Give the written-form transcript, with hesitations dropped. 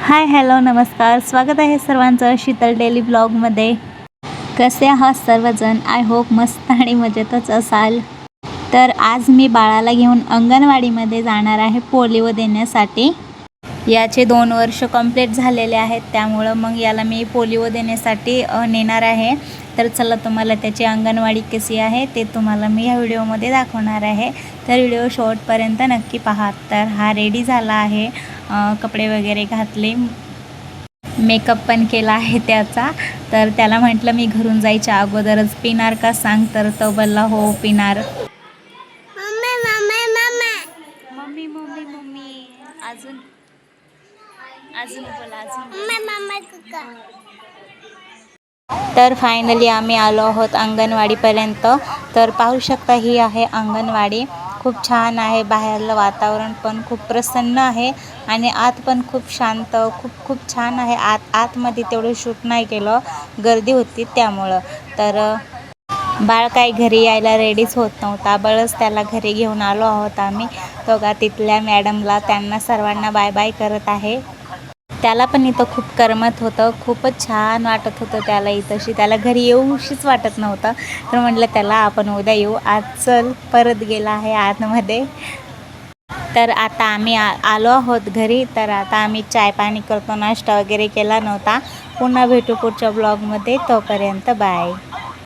Hi hello नमस्कार, स्वागत आहे सर्वांचं शीतल डेली ब्लॉगमध्ये। कसे आहात सर्वजण? आय होप मस्त आणि मजेतच असाल। तर आज मी बाळाला घेऊन अंगणवाडीमध्ये जाणार आहे पोलिओ देण्यासाठी। याचे 2 वर्ष कंप्लीट झालेले आहेत, त्यामुळे मग याला मी पोलिओ देण्यासाठी नेणार आहे। तर चला तुम्हाला त्याची अंगणवाडी कशी आहे ते तुम्हाला मी या व्हिडिओमध्ये दाखवणार आहे। तर व्हिडिओ शेवटपर्यंत नक्की पहा। तर हा रेडी झाला आहे, कपडे वगैरे घातले, मेकअप पण केला आहे त्याचा। तर त्याला म्हटलं मी घरून जायच्या अगोदरच पिणार का सांग, तर तो बोलला हो पिणार। Mummy mummy mummy mummy mummy mummy अजून अजून बोला अजून। तर फायनली आम्ही आलो आहोत अंगणवाडीपर्यंत। तर पाहू शकता ही आहे अंगणवाडी, खूप छान आहे। बाहेरलं वातावरण पण खूप प्रसन्न आहे आणि आत पण खूप शांत, खूप छान आहे। आतमध्ये तेवढं शूट नाही केलं, गर्दी होती त्यामुळं। तर बाळ काही घरी यायला रेडीच होत नव्हता, बळच त्याला घरी घेऊन आलो आहोत आम्ही। तो का तिथल्या मॅडमला त्यांना सर्वांना बाय बाय करत आहे। त्याला पण इथं खूप करमत होतं, खूपच छान वाटत होतं त्याला इथंशी। त्याला घरी येऊशीच वाटत नव्हतं। तर म्हटलं त्याला आपण उद्या येऊ, आज चल परत गेला आहे आतमध्ये। तर आता आम्ही आलो आहोत घरी। तर आता आम्ही चाय पाणी करतो, नाश्ता वगैरे केला नव्हता। पुन्हा भेटू पुढच्या ब्लॉगमध्ये, तोपर्यंत बाय।